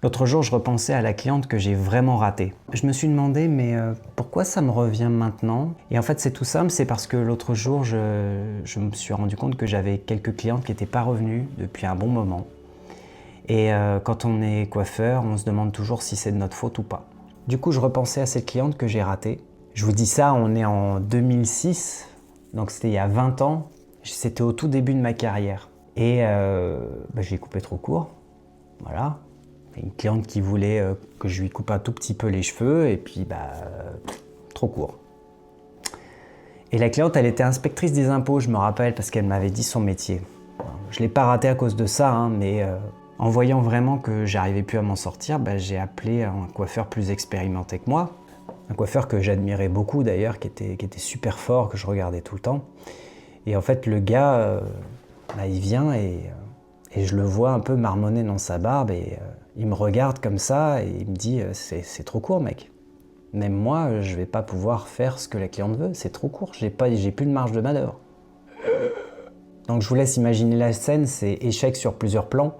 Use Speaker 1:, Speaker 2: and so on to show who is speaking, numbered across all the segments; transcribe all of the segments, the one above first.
Speaker 1: L'autre jour, je repensais à la cliente que j'ai vraiment ratée. Je me suis demandé, mais pourquoi ça me revient maintenant? Et en fait, c'est tout simple, c'est parce que l'autre jour, je me suis rendu compte que j'avais quelques clientes qui n'étaient pas revenues depuis un bon moment. Et quand on est coiffeur, on se demande toujours si c'est de notre faute ou pas. Du coup, je repensais à cette cliente que j'ai ratée. Je vous dis ça, on est en 2006, donc c'était il y a 20 ans. C'était au tout début de ma carrière. Et j'ai coupé trop court, voilà. Une cliente qui voulait que je lui coupe un tout petit peu les cheveux, et puis trop court. Et la cliente, elle était inspectrice des impôts, je me rappelle, parce qu'elle m'avait dit son métier. Je ne l'ai pas raté à cause de ça, hein, mais en voyant vraiment que j'arrivais plus à m'en sortir, j'ai appelé un coiffeur plus expérimenté que moi. Un coiffeur que j'admirais beaucoup d'ailleurs, qui était super fort, que je regardais tout le temps. Et en fait, le gars, il vient et je le vois un peu marmonner dans sa barbe et il me regarde comme ça et il me dit « c'est trop court, mec. Même moi, je vais pas pouvoir faire ce que la cliente veut, c'est trop court, j'ai plus de marge de manœuvre. » Donc je vous laisse imaginer la scène, c'est échec sur plusieurs plans.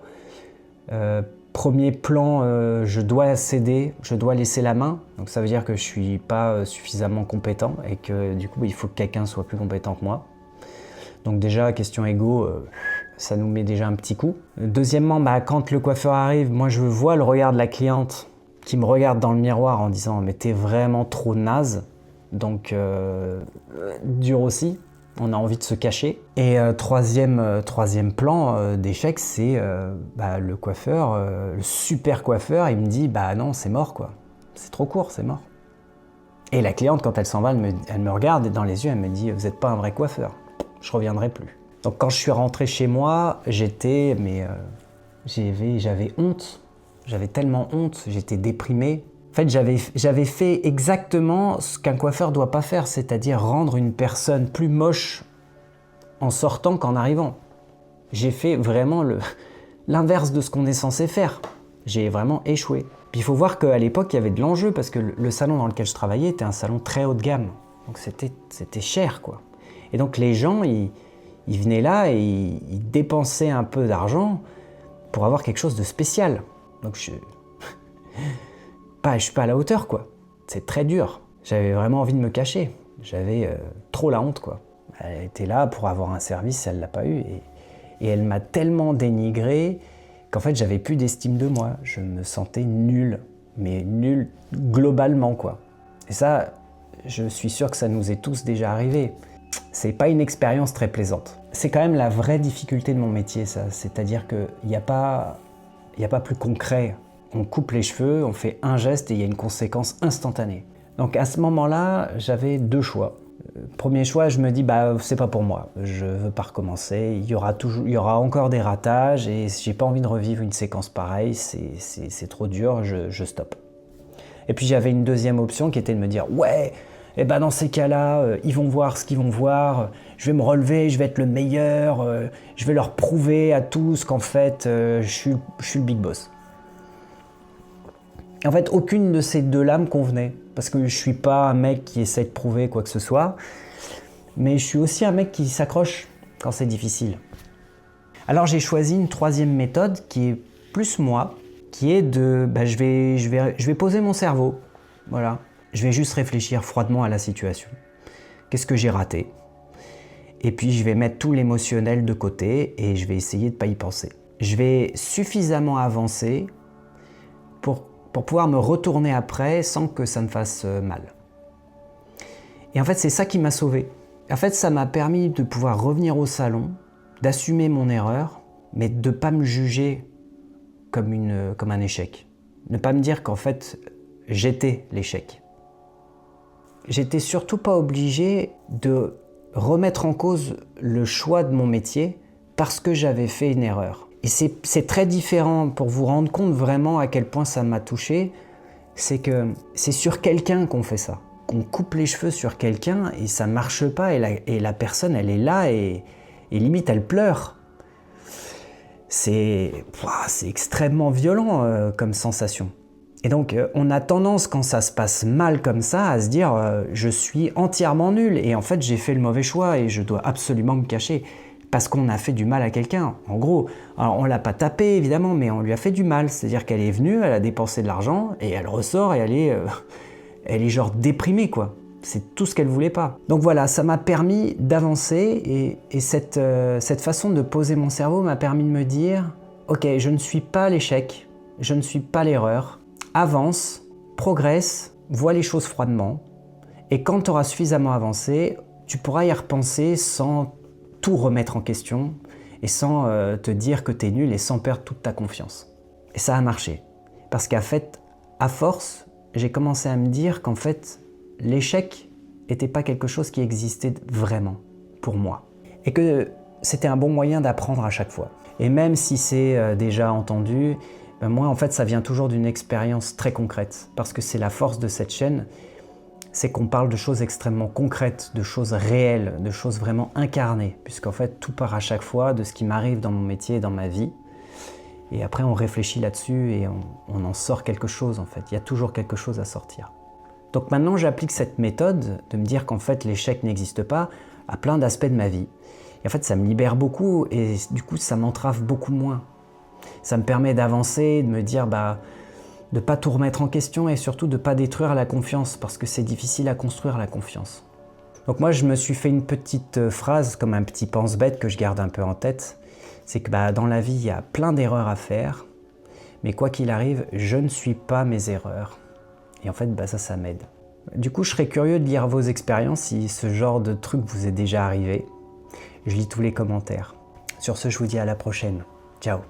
Speaker 1: Premier plan, je dois céder, je dois laisser la main. Donc ça veut dire que je suis pas suffisamment compétent et que du coup, il faut que quelqu'un soit plus compétent que moi. Donc déjà, question ego, ça nous met déjà un petit coup. Deuxièmement, quand le coiffeur arrive, moi je vois le regard de la cliente qui me regarde dans le miroir en disant « mais t'es vraiment trop naze ». Donc dur aussi, on a envie de se cacher. Et troisième plan d'échec, c'est le coiffeur, le super coiffeur, il me dit « bah non, c'est mort quoi, c'est trop court, c'est mort ». Et la cliente, quand elle s'en va, elle me regarde et dans les yeux, elle me dit « vous n'êtes pas un vrai coiffeur, je reviendrai plus ». Donc quand je suis rentré chez moi, j'avais honte, j'avais tellement honte, j'étais déprimé. En fait, j'avais fait exactement ce qu'un coiffeur ne doit pas faire, c'est-à-dire rendre une personne plus moche en sortant qu'en arrivant. J'ai fait vraiment l'inverse de ce qu'on est censé faire. J'ai vraiment échoué. Puis il faut voir qu'à l'époque, il y avait de l'enjeu parce que le salon dans lequel je travaillais était un salon très haut de gamme. Donc c'était cher, quoi. Et donc les gens, ils venaient là et ils dépensaient un peu d'argent pour avoir quelque chose de spécial. Donc je suis pas à la hauteur, quoi. C'est très dur. J'avais vraiment envie de me cacher. J'avais trop la honte, quoi. Elle était là pour avoir un service, elle l'a pas eu. Et elle m'a tellement dénigré qu'en fait, j'avais plus d'estime de moi. Je me sentais nul, mais nul globalement, quoi. Et ça, je suis sûr que ça nous est tous déjà arrivé. C'est pas une expérience très plaisante. C'est quand même la vraie difficulté de mon métier, ça. C'est-à-dire qu'il n'y a pas plus concret. On coupe les cheveux, on fait un geste et il y a une conséquence instantanée. Donc à ce moment-là, j'avais deux choix. Premier choix, je me dis c'est pas pour moi, je veux pas recommencer, il y aura encore des ratages et j'ai pas envie de revivre une séquence pareille, c'est trop dur, je stoppe. Et puis j'avais une deuxième option qui était de me dire ouais, dans ces cas-là, ils vont voir ce qu'ils vont voir, je vais me relever, je vais être le meilleur, je vais leur prouver à tous qu'en fait je suis le big boss. En fait, aucune de ces deux-là me convenait, parce que je suis pas un mec qui essaie de prouver quoi que ce soit, mais je suis aussi un mec qui s'accroche quand c'est difficile. Alors j'ai choisi une troisième méthode qui est plus moi, qui est de, je vais poser mon cerveau, voilà. Je vais juste réfléchir froidement à la situation. Qu'est-ce que j'ai raté? Et puis je vais mettre tout l'émotionnel de côté et je vais essayer de ne pas y penser. Je vais suffisamment avancer pour pouvoir me retourner après sans que ça me fasse mal. Et en fait, c'est ça qui m'a sauvé. En fait, ça m'a permis de pouvoir revenir au salon, d'assumer mon erreur, mais de ne pas me juger comme un échec. Ne pas me dire qu'en fait, j'étais l'échec. J'étais surtout pas obligé de remettre en cause le choix de mon métier parce que j'avais fait une erreur. Et c'est très différent pour vous rendre compte vraiment à quel point ça m'a touché. C'est que c'est sur quelqu'un qu'on fait ça. Qu'on coupe les cheveux sur quelqu'un et ça marche pas et la personne elle est là et limite elle pleure. C'est extrêmement violent comme sensation. Et donc on a tendance quand ça se passe mal comme ça à se dire je suis entièrement nul et en fait j'ai fait le mauvais choix et je dois absolument me cacher. parce qu'on a fait du mal à quelqu'un. En gros, alors on l'a pas tapé évidemment, mais on lui a fait du mal. C'est-à-dire qu'elle est venue, elle a dépensé de l'argent et elle ressort et elle est genre déprimée quoi. C'est tout ce qu'elle voulait pas. Donc voilà, ça m'a permis d'avancer et cette façon de poser mon cerveau m'a permis de me dire « Ok, je ne suis pas l'échec, je ne suis pas l'erreur. Avance, progresse, vois les choses froidement et quand tu auras suffisamment avancé, tu pourras y repenser sans tout remettre en question et sans te dire que tu es nul et sans perdre toute ta confiance. » Et ça a marché. Parce qu'à fait, à force, j'ai commencé à me dire qu'en fait, l'échec n'était pas quelque chose qui existait vraiment pour moi. Et que c'était un bon moyen d'apprendre à chaque fois. Et même si c'est déjà entendu, ben moi en fait ça vient toujours d'une expérience très concrète. Parce que c'est la force de cette chaîne, c'est qu'on parle de choses extrêmement concrètes, de choses réelles, de choses vraiment incarnées. Puisqu'en fait tout part à chaque fois de ce qui m'arrive dans mon métier et dans ma vie. Et après on réfléchit là-dessus et on en sort quelque chose en fait. Il y a toujours quelque chose à sortir. Donc maintenant j'applique cette méthode de me dire qu'en fait l'échec n'existe pas à plein d'aspects de ma vie. Et en fait ça me libère beaucoup et du coup ça m'entrave beaucoup moins. Ça me permet d'avancer, de me dire de ne pas tout remettre en question et surtout de ne pas détruire la confiance parce que c'est difficile à construire la confiance. Donc moi je me suis fait une petite phrase comme un petit pense-bête que je garde un peu en tête. C'est que dans la vie il y a plein d'erreurs à faire, mais quoi qu'il arrive, je ne suis pas mes erreurs. Et en fait, ça m'aide. Du coup, je serais curieux de lire vos expériences si ce genre de truc vous est déjà arrivé. Je lis tous les commentaires. Sur ce, je vous dis à la prochaine. Ciao.